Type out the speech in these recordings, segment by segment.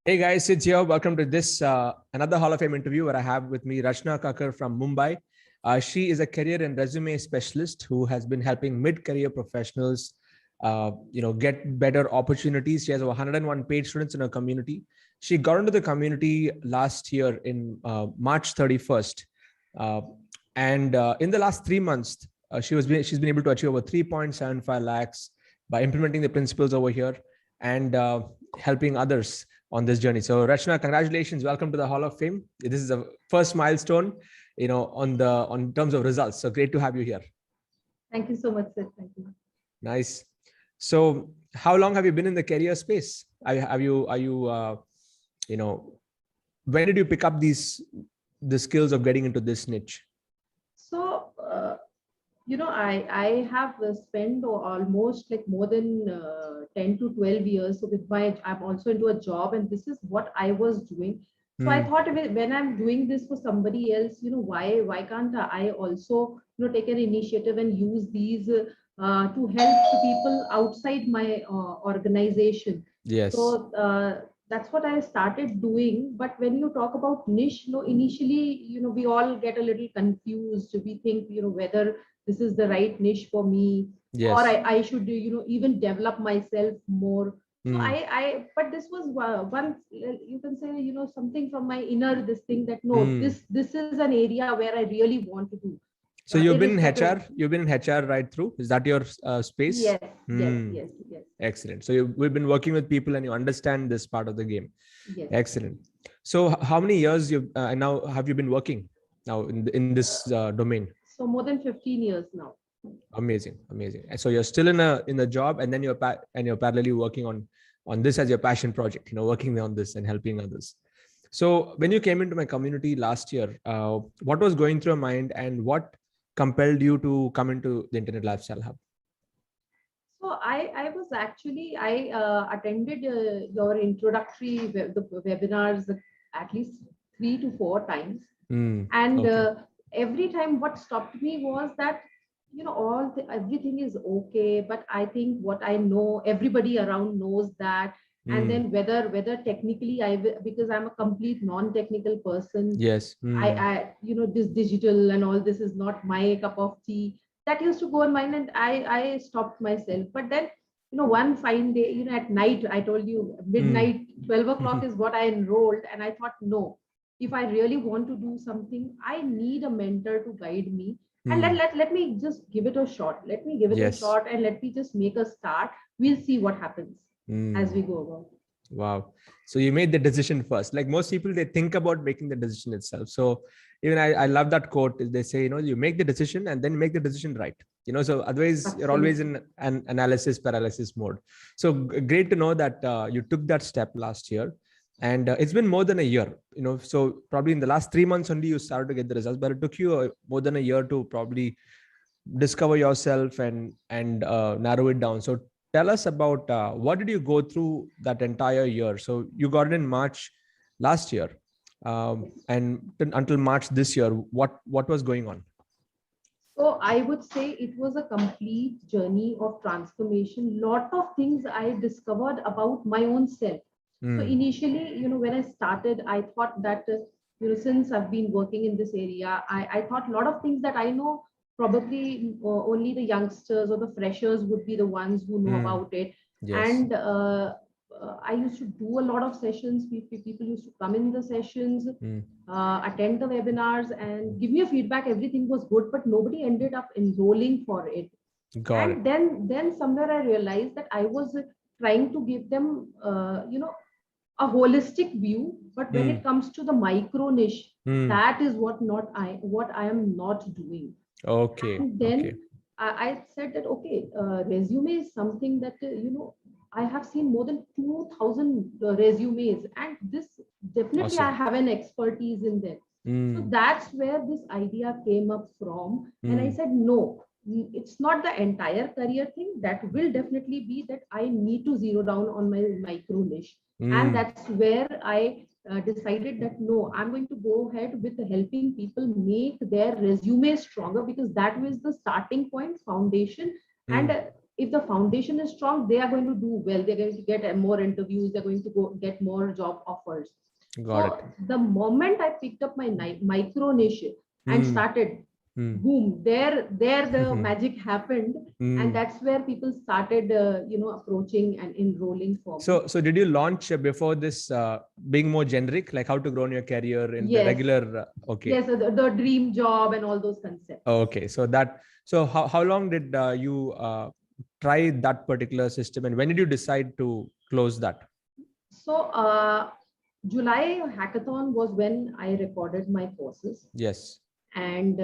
Hey guys, it's here. Welcome to this another Hall of Fame interview where I have with me Rachna Kacker from Mumbai. She is a career and resume specialist who has been helping mid-career professionals, get better opportunities. She has over 101 paid students in her community. She got into the community last year in March 31st, and in the last 3 months, she's been able to achieve over 3.75 lakhs by implementing the principles over here and helping others on this journey. So Rachna, congratulations. Welcome to the Hall of Fame. This is a first milestone, on terms of results. So great to have you here. Thank you so much, sir. Thank you. Nice. So how long have you been in the career space? When did you pick up the skills of getting into this niche? So, I have spent almost like more than 10 to 12 years. So I'm also into a job, and this is what I was doing. So I thought when I'm doing this for somebody else, why can't I also, take an initiative and use these to help people outside my organization. Yes. So that's what I started doing. But when you talk about niche, initially, we all get a little confused. We think, whether this is the right niche for me, Yes. or I should, even develop myself more. So but this was one, you can say, something from my inner, this thing that no, this is an area where I really want to do. So you've been in HR right through. Is that your space? Yes. Excellent. So we've been working with people and you understand this part of the game. Yes. Excellent. So how many years now have you been working now in this domain? So more than 15 years now. Amazing. So you're still in a job, and then you're parallelly working on this as your passion project, working on this and helping others. So when you came into my community last year, what was going through your mind and what compelled you to come into the Internet Lifestyle Hub? So I was actually, I attended your introductory the webinars at least 3 to 4 times. And okay. Every time what stopped me was that, everything is okay. But I think what I know, everybody around knows that. And then whether technically because I'm a complete non-technical person. Yes. I this digital and all this is not my cup of tea. That used to go in mind, and I stopped myself. But then, one fine day, at night, I told you midnight, 12 o'clock is what I enrolled. And I thought, no, if I really want to do something, I need a mentor to guide me. And let me just give it a shot. Let me give it a shot, and let me just make a start. We'll see what happens as we go along. Wow. So you made the decision first. Like most people, they think about making the decision itself. So even I love that quote. They say, you make the decision and then make the decision right. So otherwise Absolutely. You're always in an analysis paralysis mode. So great to know that you took that step last year. And it's been more than a year, so probably in the last 3 months only you started to get the results, but it took you more than a year to probably discover yourself and narrow it down. So tell us about what did you go through that entire year? So you got it in March last year, and until March this year, what was going on? So I would say it was a complete journey of transformation. Lot of things I discovered about my own self. So initially, when I started, I thought that, since I've been working in this area, I thought a lot of things that I know, probably only the youngsters or the freshers would be the ones who know about it. Yes. And I used to do a lot of sessions. People used to come in the sessions, attend the webinars and give me a feedback. Everything was good, but nobody ended up enrolling for it. Got it. Then somewhere I realized that I was trying to give them, a holistic view, but when it comes to the micro niche, that is what I am not doing. Okay. And then I said that, okay, resume is something that, I have seen more than 2,000 resumes, and this definitely Awesome. I have an expertise in that. So that's where this idea came up from. And I said, no, it's not the entire career thing. That will definitely be that I need to zero down on my micro niche. And that's where I decided that no, I'm going to go ahead with helping people make their resume stronger, because that was the starting point, foundation. And if the foundation is strong, they are going to do well. They're going to get more interviews. They're going to go get more job offers. Got it. So the moment I picked up my micro niche and started, boom, there the magic happened, and that's where people started, approaching and enrolling for me. So did you launch before this being more generic, like how to grow in your career in the regular? Okay. Yes, the dream job and all those concepts. Okay, so how long did you try that particular system, and when did you decide to close that? So July hackathon was when I recorded my courses. Yes. And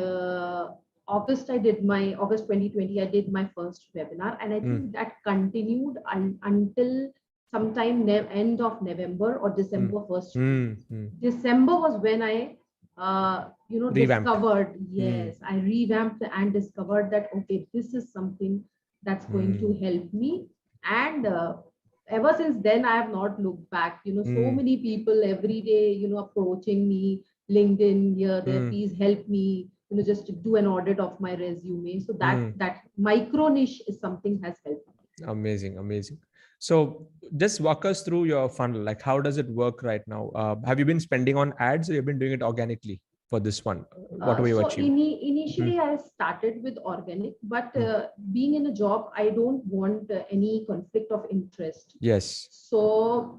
August 2020, I did my first webinar, and I think that continued until sometime end of November or December 1st. December was when I revamped. discovered, I revamped and discovered that, okay, this is something that's going to help me. And ever since then, I have not looked back. So many people every day, approaching me, LinkedIn, here, there, please help me, just to do an audit of my resume. So that micro niche is something has helped me. Amazing. So just walk us through your funnel. Like, how does it work right now? Have you been spending on ads, or you've been doing it organically for this one? What were you achieving? Initially, I started with organic, but being in a job, I don't want any conflict of interest. Yes. So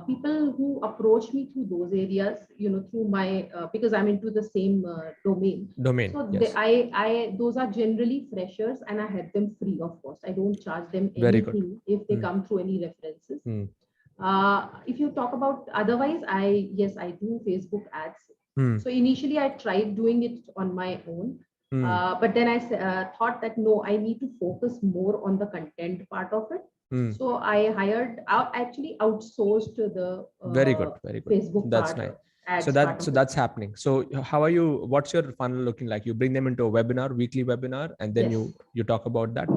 people who approach me through those areas, through my because I'm into the same domain. So yes. those are generally freshers, and I had them free of cost. I don't charge them Very good. anything if they come through any references. If you talk about otherwise, I do Facebook ads. So initially I tried doing it on my own, but then I thought that no, I need to focus more on the content part of it. So I actually outsourced the very good. Facebook That's part. nice. So that's happening. So how are you? What's your funnel looking like? You bring them into a webinar, weekly webinar, and then you talk about that.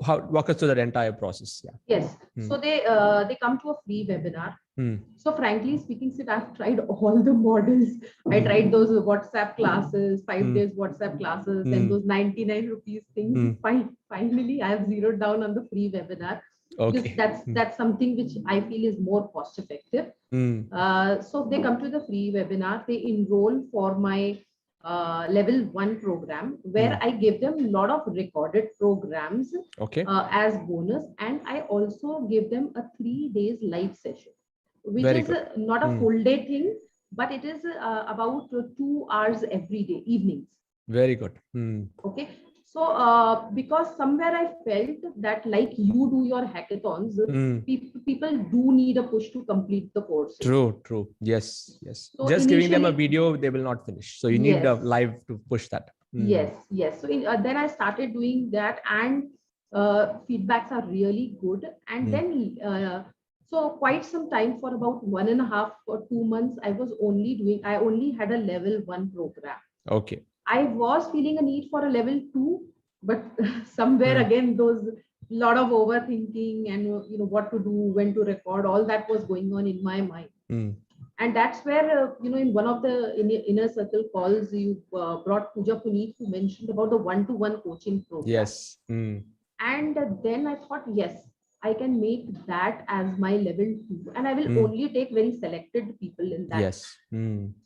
How walk us through that entire process? Yes. So they come to a free webinar. So frankly speaking, Sid, I've tried all the models. I tried those WhatsApp classes, 5 days WhatsApp classes, and those 99 rupees things. Finally, I have zeroed down on the free webinar. Okay. Because that's something which I feel is more cost effective. So they come to the free webinar, they enroll for my level 1 program, where I give them a lot of recorded programs as bonus, and I also give them a 3 days live session, which is not a full day thing, but it is about 2 hours every day, evenings. Very good. Okay. So because somewhere I felt that like you do your hackathons, people do need a push to complete the course. True. Yes. So just giving them a video, they will not finish. So you need a live to push that. Yes. So then I started doing that, and feedbacks are really good. And then so quite some time, for about 1.5 or 2 months, I only had a level 1 program. Okay. I was feeling a need for a level 2, but somewhere again, those lot of overthinking and what to do, when to record, all that was going on in my mind. And that's where in one of the inner circle calls, you brought Pooja Puneet, who mentioned about the one-to-one coaching program. Yes. And then I thought, yes, I can make that as my level 2, and I will only take very selected people in that. Yes.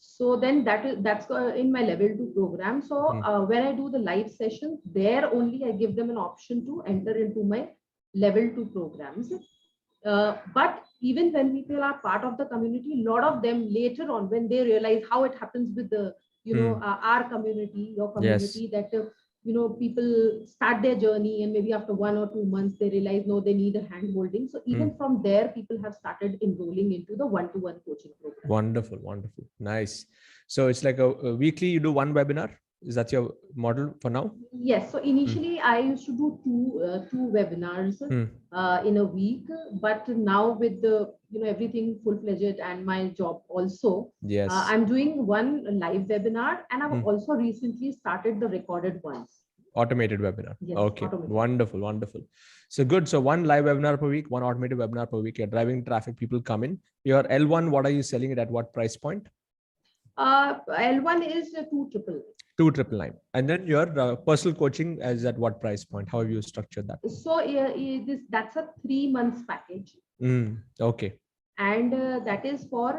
So then that's in my level 2 program. So when I do the live sessions, there only I give them an option to enter into my level 2 programs. But even when people are part of the community, a lot of them later on, when they realize how it happens with the our community, your community, that people start their journey, and maybe after 1 or 2 months they realize no, they need a hand holding. So even from there, people have started enrolling into the one-to-one coaching program. Wonderful. Nice. So it's like a weekly, you do one webinar. Is that your model for now? Yes. So initially I used to do two webinars in a week, but now with the everything full-fledged and my job also, I'm doing one live webinar, and I've also recently started the recorded ones. Automated webinar. Yes, okay. Automated. Wonderful. So good. So one live webinar per week, one automated webinar per week. You're driving traffic. People come in. Your L1, what are you selling it at? What price point? L1 is 2,999. 2,999. And then your personal coaching is at what price point? How have you structured that? So that's a 3 months package. Okay. And that is for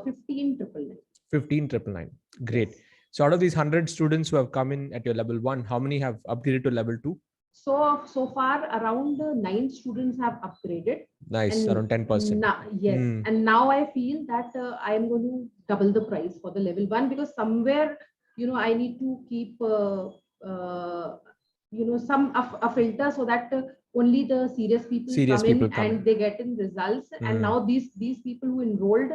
15,999. 15,999. Great. Yes. So out of these 100 students who have come in at your level 1, how many have upgraded to level 2? So far around 9 students have upgraded. Nice, And around 10%. now, yes. And now I feel that I am going to double the price for the level 1, because somewhere, I need to keep, some a filter, so that only the serious people come in and they get in results. And now these people who enrolled,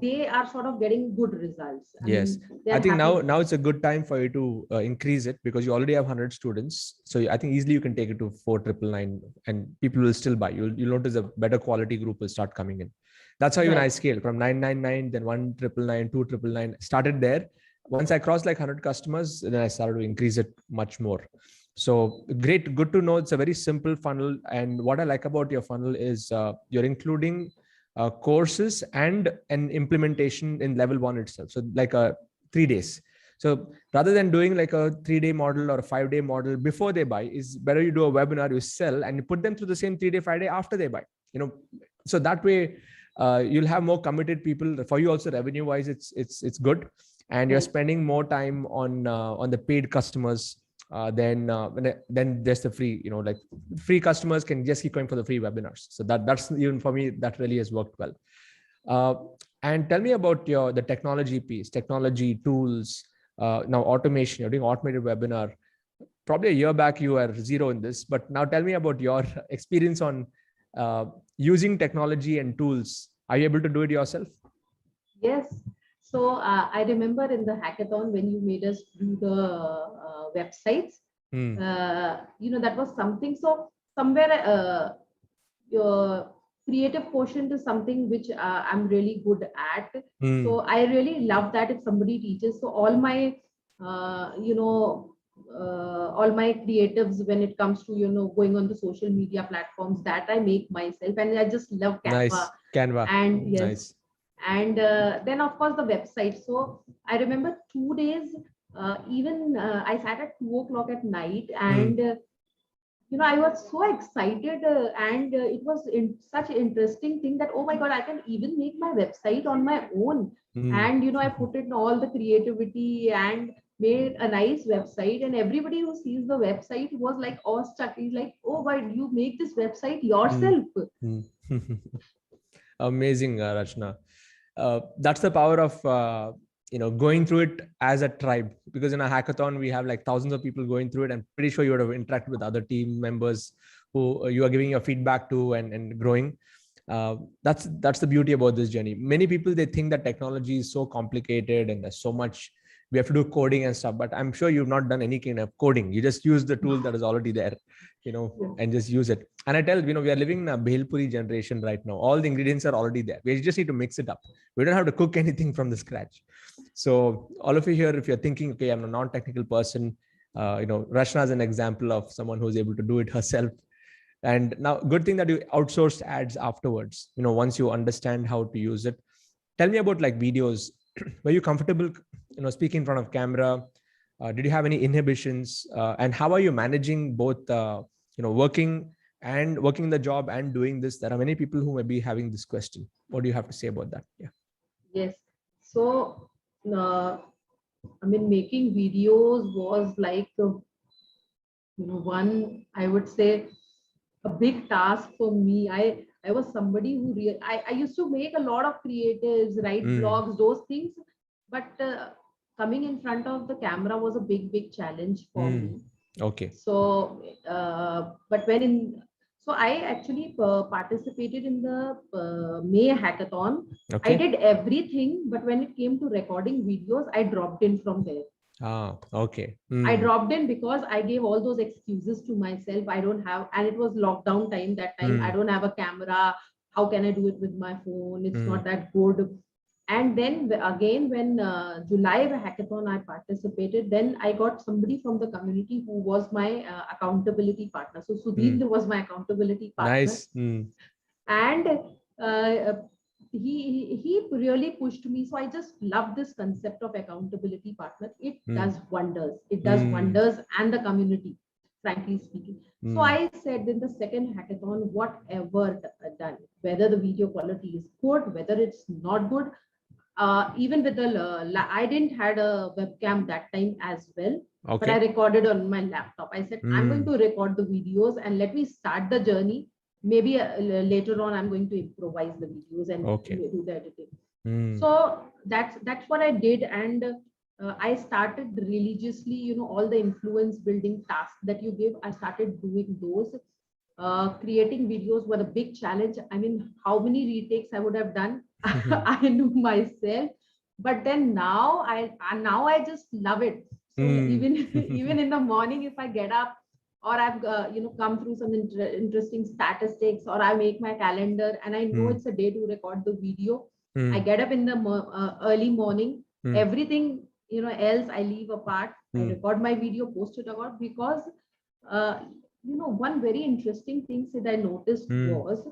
they are sort of getting good resuls. Yes. I think now it's a good time for you to increase it, because you already have 100 students. So I think easily you can take it to 4,999 and people will still buy. You'll notice a better quality group will start coming in. That's how even I scaled from 999, then 1,999, 2,999, started there. Once I crossed like 100 customers, then I started to increase it much more. So great, good to know. It's a very simple funnel. And what I like about your funnel is you're including courses and an implementation in level 1 itself. So like 3 days. So rather than doing like a 3-day model or a 5-day model before they buy, is better you do a webinar, you sell, and you put them through the same 3-day, 5-day after they buy. So that way you'll have more committed people. For you also, revenue wise, it's good, and you're spending more time on the paid customers. Then there's the free, like free customers can just keep going for the free webinars. So that's even for me, that really has worked well. And tell me about the technology piece, technology tools. Now automation, you're doing automated webinar. Probably a year back you were zero in this, but now tell me about your experience on using technology and tools. Are you able to do it yourself? Yes. So I remember in the hackathon when you made us do the websites, that was something. So somewhere your creative quotient is something which I'm really good at. So I really love that if somebody teaches. So all my, all my creatives, when it comes to, going on the social media platforms, that I make myself, and I just love Canva. Nice. Canva. And yes. Nice. And then of course the website. So I remember 2 days, even I sat at 2 o'clock at night, and I was so excited, and it was such an interesting thing that, oh my God, I can even make my website on my own. And I put in all the creativity and made a nice website, and everybody who sees the website was like awestruck. He's like, oh, why you make this website yourself? Amazing, Rachna. That's the power of going through it as a tribe, because in a hackathon we have like thousands of people going through it. I'm pretty sure you would have interacted with other team members who you are giving your feedback to and growing. That's the beauty about this journey. Many people, they think that technology is so complicated and there's so much we have to do coding and stuff, but I'm sure you've not done any kind of coding. You just use the tool that is already there, and just use it. And I tell, we are living in a Bhelpuri generation right now. All the ingredients are already there. We just need to mix it up. We don't have to cook anything from the scratch. So all of you here, if you're thinking, okay, I'm a non-technical person, Rachna is an example of someone who's able to do it herself. And now, good thing that you outsourced ads afterwards, once you understand how to use it. Tell me about like videos. Were you comfortable, speaking in front of camera? Did you have any inhibitions? And how are you managing both, working the job and doing this? There are many people who may be having this question. What do you have to say about that? Yeah. Yes. So, making videos was like, one, I would say, a big task for me. I was somebody who I used to make a lot of creatives, write blogs, those things, but coming in front of the camera was a big challenge for me. Okay. So, but so I actually participated in the May hackathon. Okay. I did everything, but when it came to recording videos, I dropped in from there. Okay. I dropped in because I gave all those excuses to myself. I don't have, and it was lockdown time that time. I don't have a camera. How can I do it with my phone? It's not that good. And then again, when July hackathon I participated, then I got somebody from the community who was my accountability partner. So Sudhindra was my accountability partner. Nice. And he really pushed me. So I just love this concept of accountability partner. It does wonders. It does wonders, and the community, frankly speaking. So I said in the second hackathon, whatever done, whether the video quality is good, whether it's not good, even with the I didn't had a webcam that time as well, but I recorded on my laptop. I said, I'm going to record the videos and let me start the journey. Maybe later on, I'm going to improvise the videos and do the editing. So that's what I did. And I started religiously, all the influence building tasks that you give, I started doing those. Creating videos were a big challenge. I mean, how many retakes I would have done, I knew myself. But then now I just love it. So even in the morning, if I get up, or I've come through some interesting statistics, or I make my calendar and I know it's a day to record the video. I get up in the early morning. Everything else I leave apart. I record my video, post it out, because one very interesting thing that I noticed was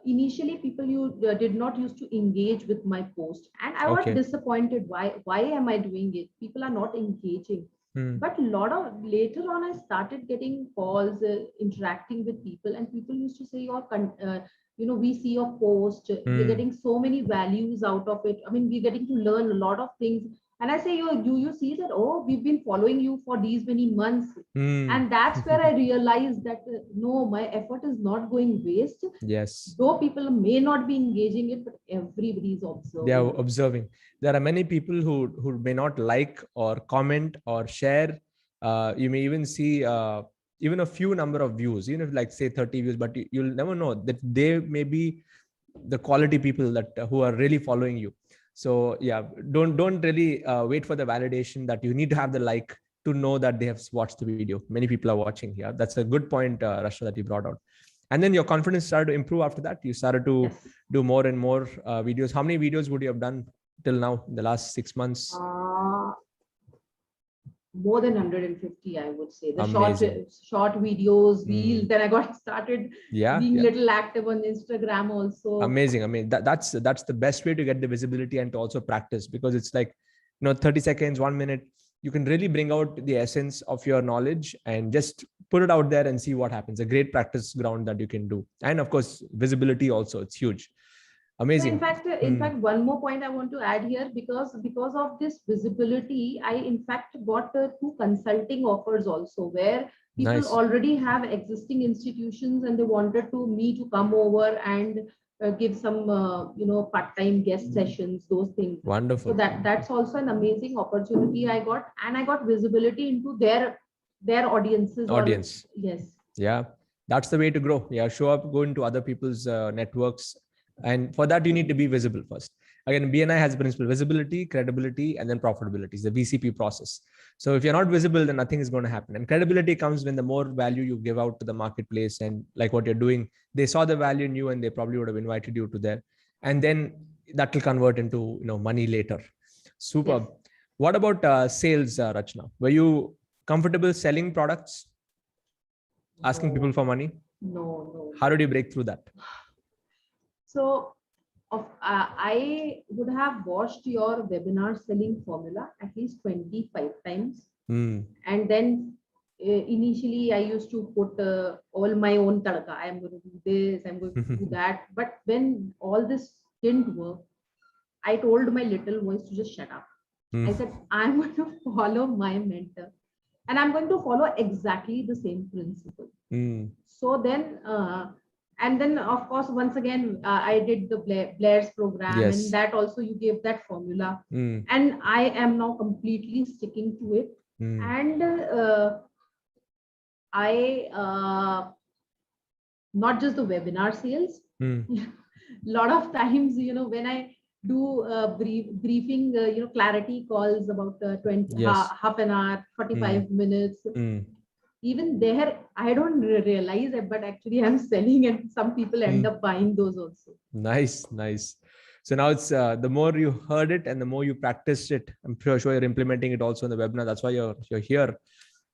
initially people did not used to engage with my post, and I was disappointed. Why am I doing it? People are not engaging. But a lot of later on, I started getting calls, interacting with people, and people used to say, we see your post, we're getting so many values out of it. I mean, we're getting to learn a lot of things. And I say, you see that, we've been following you for these many months. And that's where I realized that, no, my effort is not going waste. Yes. Though people may not be engaging it, but everybody is observing. They are observing. There are many people who may not like or comment or share. You may even see even a few number of views, even if like say 30 views, but you'll never know that they may be the quality people that who are really following you. So yeah, don't really wait for the validation that you need to have the like to know that they have watched the video. Many people are watching here. That's a good point, Rachna, that you brought out. And then your confidence started to improve after that. You started to do more and more videos. How many videos would you have done till now in the last 6 months? More than 150, I would say. The short videos, reels. Then I got started being little active on Instagram also. Amazing. I mean, that's the best way to get the visibility and to also practice, because it's like 30 seconds, 1 minute. You can really bring out the essence of your knowledge and just put it out there and see what happens. A great practice ground that you can do. And of course, visibility also, it's huge. Amazing. So in fact, one more point I want to add here, because of this visibility, I in fact got 2 consulting offers also, where people already have existing institutions and they wanted me to come over and give some part-time guest sessions, those things. Wonderful. So that's also an amazing opportunity I got, and I got visibility into their audiences. Yes. Yeah, that's the way to grow. Yeah, show up, go into other people's networks. And for that, you need to be visible first. Again, BNI has principle: visibility, credibility, and then profitability. It's the VCP process. So if you're not visible, then nothing is going to happen. And credibility comes when the more value you give out to the marketplace, and like what you're doing, they saw the value in you and they probably would have invited you to there. And then that will convert into money later. Superb. Yes. What about sales, Rachna? Were you comfortable selling products? Asking people for money? No. How did you break through that? So I would have watched your webinar selling formula at least 25 times. And then initially I used to put all my own tadka. I'm going to do this, I'm going to do that. But when all this didn't work, I told my little voice to just shut up. I said, I'm going to follow my mentor and I'm going to follow exactly the same principle. So then, and then, of course, once again, I did the Blair's program, and that also you gave that formula. And I am now completely sticking to it. And I, not just the webinar sales, a lot of times, when I do briefing, clarity calls about 20, half an hour, 45 minutes. Even there, I don't realize it, but actually I'm selling and some people end up buying those also. Nice. So now it's the more you heard it and the more you practiced it, I'm sure you're implementing it also in the webinar. That's why you're here.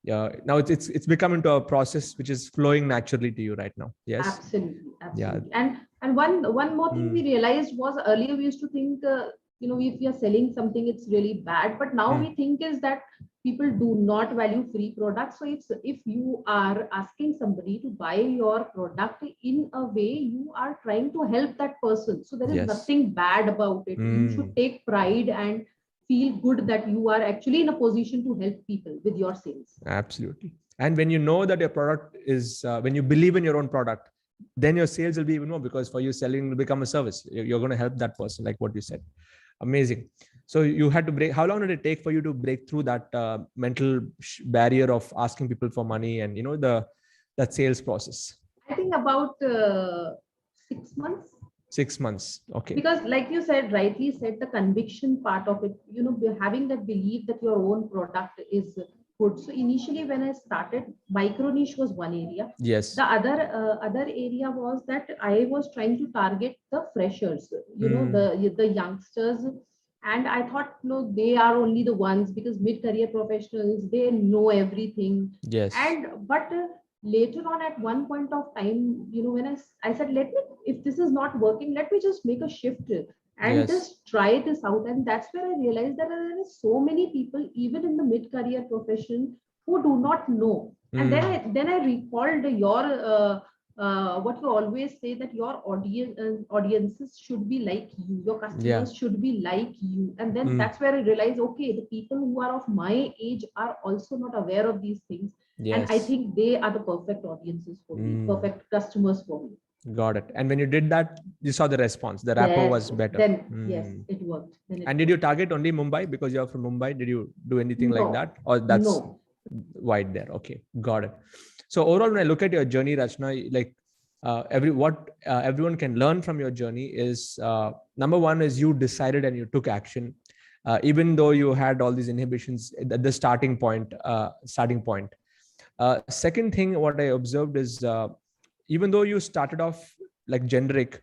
Yeah. Now it's become into a process which is flowing naturally to you right now. Yes. Absolutely. Yeah. And And one more thing we realized was, earlier we used to think, if we are selling something, it's really bad. But now we think is that people do not value free products. So if you are asking somebody to buy your product, in a way you are trying to help that person. So there is Yes. nothing bad about it. You should take pride and feel good that you are actually in a position to help people with your sales. Absolutely. And when you know that your product is, when you believe in your own product, then your sales will be even more, because for you, selling will become a service. You're going to help that person, like what you said. Amazing. So you had to break. How long did it take for you to break through that mental barrier of asking people for money, and that sales process? I think about 6 months. 6 months. Okay. Because like you said, rightly said, the conviction part of it, having that belief that your own product is good. So initially when I started, micro niche was one area. Yes. The other area was that I was trying to target the freshers, the youngsters. And I thought, no, they are only the ones, because mid-career professionals, they know everything. Yes. But later on, at one point of time, when I said, let me, if this is not working, let me just make a shift and just try this out. And that's where I realized that there are so many people, even in the mid-career profession, who do not know. And then I recalled your what you always say, that your audiences should be like you, your customers should be like you. And then that's where I realized, okay, the people who are of my age are also not aware of these things. And I think they are the perfect audiences for me, perfect customers for me. Got it. And when you did that, you saw the response. The rapport was better. Then yes, it worked. And did you target only Mumbai because you're from Mumbai? Did you do anything like that, or that's wide there? Okay, got it. So overall, when I look at your journey, Rachna, like everyone can learn from your journey is, number one is you decided and you took action, even though you had all these inhibitions at the starting point. Second thing, what I observed is, even though you started off like generic,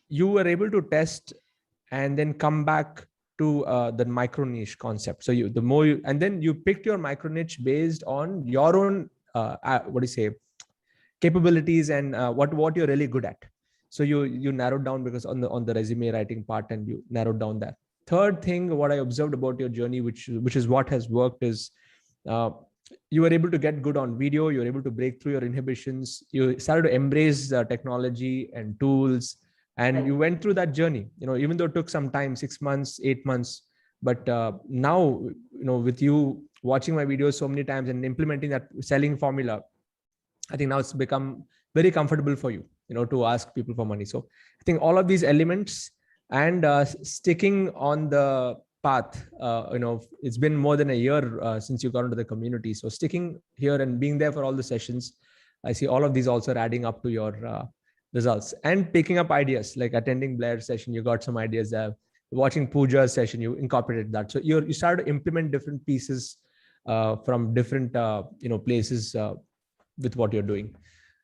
you were able to test and then come back to the micro niche concept. So and then you picked your micro niche based on your own capabilities and what you're really good at. So you narrowed down, because on the resume writing part, and you narrowed down that. Third thing, what I observed about your journey, which is what has worked, is you were able to get good on video. You were able to break through your inhibitions. You started to embrace technology and tools, and you went through that journey, even though it took some time, 6 months, 8 months. But now, with you watching my videos so many times and implementing that selling formula, I think now it's become very comfortable for you, to ask people for money. So I think all of these elements, and sticking on the path, it's been more than a year since you got into the community. So sticking here and being there for all the sessions, I see all of these also adding up to your results, and picking up ideas, like attending Blair's session, you got some ideas there. Watching Pooja's session, you incorporated that. So you started to implement different pieces from different places with what you're doing.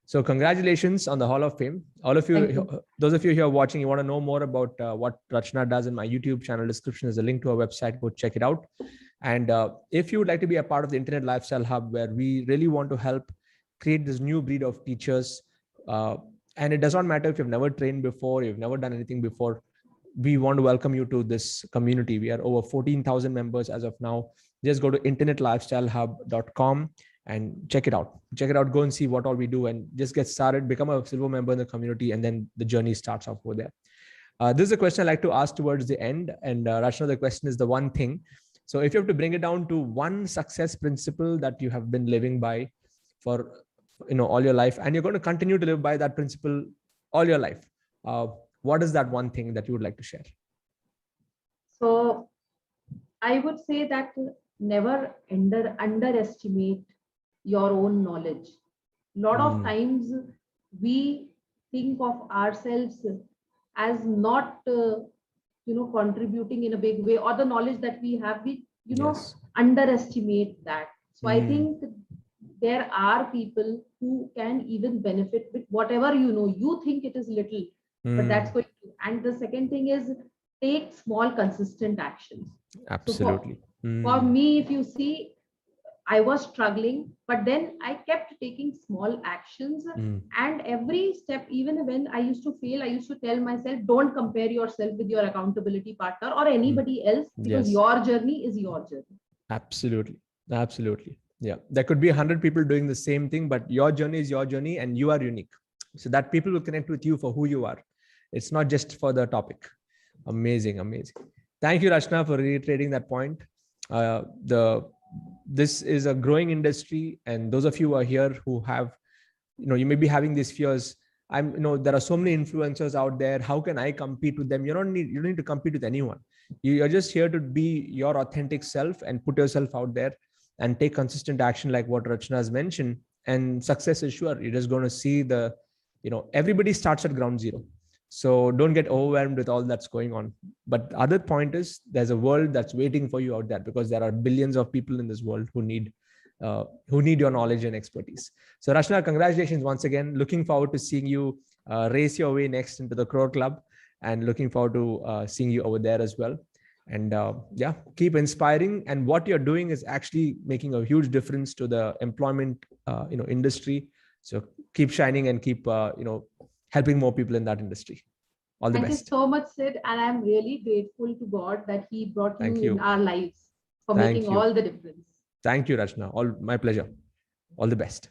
So congratulations on the Hall of Fame. All of you, those of you who are watching, you want to know more about what Rachna does, in my YouTube channel description is a link to our website. Go check it out. And if you would like to be a part of the Internet Lifestyle Hub, where we really want to help create this new breed of teachers, and it does not matter if you've never trained before, you've never done anything before, we want to welcome you to this community. We are over 14,000 members as of now. Just go to internetlifestylehub.com and check it out. Go and see what all we do, and just get started, become a silver member in the community, and then the journey starts off over there. This is a question I like to ask towards the end. And Rachna, the question is the one thing. So if you have to bring it down to one success principle that you have been living by for all your life, and you're going to continue to live by that principle all your life, what is that one thing that you would like to share? So I would say that never underestimate your own knowledge. A lot of times we think of ourselves as not contributing in a big way, or the knowledge that we have, we underestimate that. So I think there are people who can even benefit with whatever you think it is little, but that's going to. And the second thing is, take small consistent actions. Absolutely. So for me, if you see, I was struggling, but then I kept taking small actions. And every step, even when I used to fail, I used to tell myself, don't compare yourself with your accountability partner or anybody else, because Yes. your journey is your journey. Absolutely. Absolutely. Yeah. There could be 100 people doing the same thing, but your journey is your journey and you are unique. So that people will connect with you for who you are. It's not just for the topic. Amazing. Amazing. Thank you, Rachna, for reiterating that point. This is a growing industry, and those of you who are here who have, you may be having these fears. There are so many influencers out there. How can I compete with them? You don't need to compete with anyone. You're just here to be your authentic self and put yourself out there and take consistent action, like what Rachna has mentioned. And success is sure. You're just going to see everybody starts at ground zero. So don't get overwhelmed with all that's going on. But the other point is, there's a world that's waiting for you out there, because there are billions of people in this world who need your knowledge and expertise. So Rachna, congratulations once again. Looking forward to seeing you race your way next into the Crore Club, and looking forward to seeing you over there as well. And yeah, keep inspiring. And what you're doing is actually making a huge difference to the employment industry. So keep shining and keep helping more people in that industry. All the Thank best. you so much, Sid. And I'm really grateful to God that He brought you Thank in you. our lives for Thank making you. all the difference. Thank you, Rachna. All my pleasure. All the best.